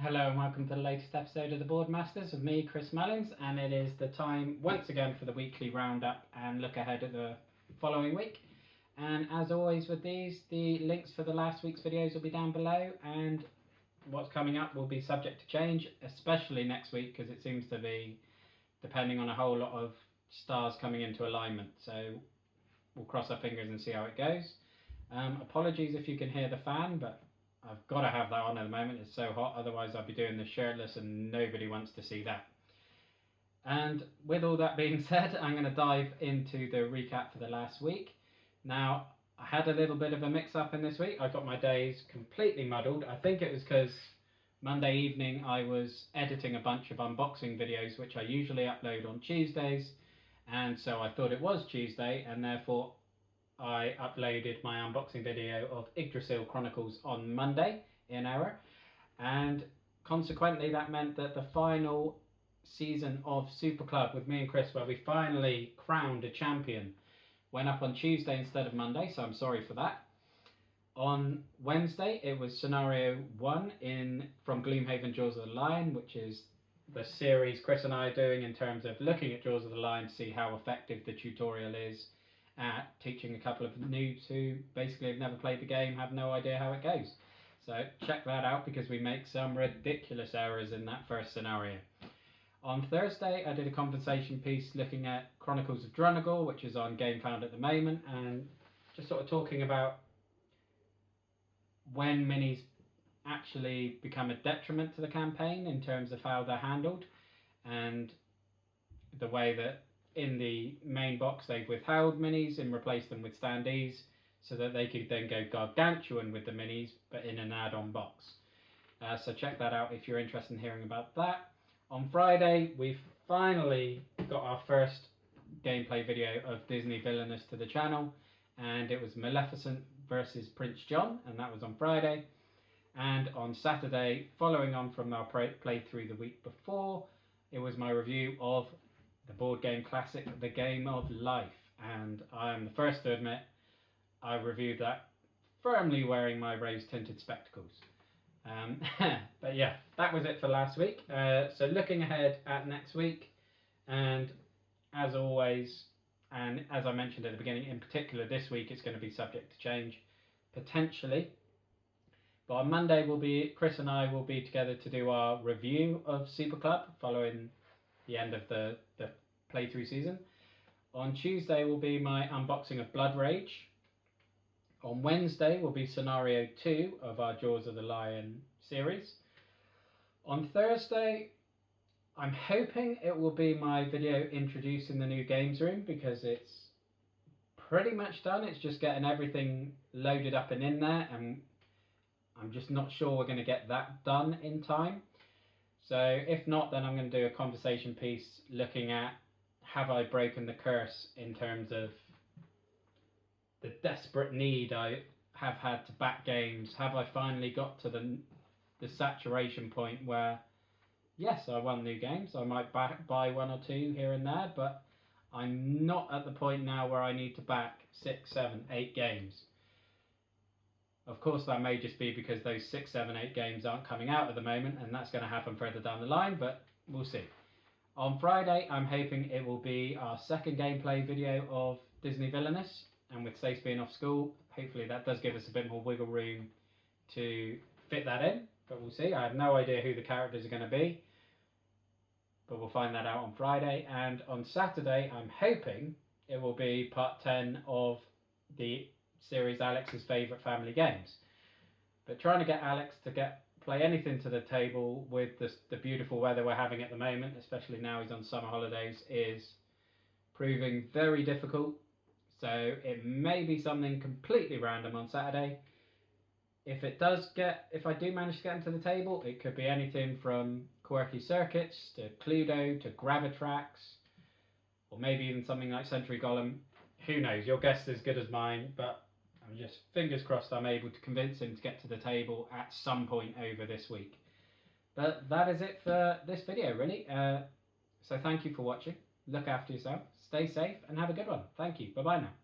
Hello and welcome to the latest episode of the Boardmasters with me, Chris Mullins, and it is the time once again for the weekly roundup and look ahead at the following week. And as always with these, the links for the last week's videos will be down below, and what's coming up will be subject to change, especially next week because it seems to be depending on a whole lot of stars coming into alignment. So we'll cross our fingers and see how it goes. Apologies if you can hear the fan, but I've got to have that on at the moment. It's so hot, otherwise I'll be doing this shirtless and nobody wants to see that. And with all that being said, I'm going to dive into the recap for the last week. Now, I had a little bit of a mix-up in this week. I got my days completely muddled. I think it was because Monday evening I was editing a bunch of unboxing videos, which I usually upload on Tuesdays, and so I thought it was Tuesday, and therefore I uploaded my unboxing video of Yggdrasil Chronicles on Monday in error, and consequently that meant that the final season of Super Club with me and Chris, where we finally crowned a champion, went up on Tuesday instead of Monday, so I'm sorry for that. On Wednesday it was Scenario 1 from Gloomhaven Jaws of the Lion, which is the series Chris and I are doing in terms of looking at Jaws of the Lion to see how effective the tutorial is at teaching a couple of noobs who basically have never played the game, have no idea how it goes. So check that out because we make some ridiculous errors in that first scenario. On Thursday I did a conversation piece looking at Chronicles of Drunagor, which is on GameFound at the moment, and just sort of talking about when minis actually become a detriment to the campaign in terms of how they're handled, and the way that in the main box they've withheld minis and replaced them with standees so that they could then go gargantuan with the minis but in an add-on box. So check that out if you're interested in hearing about that. On Friday we finally got our first gameplay video of Disney Villainous to the channel, and it was Maleficent versus Prince John, and that was on Friday. And on Saturday, following on from our playthrough the week before, it was my review of the board game classic, The Game of Life, and I am the first to admit I reviewed that firmly wearing my rose-tinted spectacles. But yeah, that was it for last week. So looking ahead at next week, and as always, and as I mentioned at the beginning, in particular this week it's going to be subject to change, potentially. But on Monday Chris and I will be together to do our review of Super Club following the end of the playthrough season. On Tuesday will be my unboxing of Blood Rage. On Wednesday will be Scenario 2 of our Jaws of the Lion series. On Thursday I'm hoping it will be my video introducing the new games room, because it's pretty much done. It's just getting everything loaded up and in there, and I'm just not sure we're going to get that done in time. So if not, then I'm going to do a conversation piece looking at have I broken the curse in terms of the desperate need I have had to back games. Have I finally got to the saturation point where, yes, I won new games, I might buy one or two here and there, but I'm not at the point now where I need to back 6, 7, 8 games. Of course, that may just be because those 6, 7, 8 games aren't coming out at the moment, and that's going to happen further down the line, but we'll see. On Friday, I'm hoping it will be our second gameplay video of Disney Villainous, and with Stace being off school, hopefully that does give us a bit more wiggle room to fit that in, but we'll see. I have no idea who the characters are going to be, but we'll find that out on Friday. And on Saturday, I'm hoping it will be part 10 of the series Alex's favourite family games. But trying to get Alex to play anything to the table with the beautiful weather we're having at the moment, especially now he's on summer holidays, is proving very difficult. So it may be something completely random on Saturday. If I do manage to get him to the table, it could be anything from Quirky Circuits to Cluedo to Gravitrax, or maybe even something like Sentry Golem. Who knows? Your guess is as good as mine, but I'm just fingers crossed I'm able to convince him to get to the table at some point over this week. But that is it for this video, really. So thank you for watching. Look after yourself, stay safe, and have a good one. Thank you. Bye-bye now.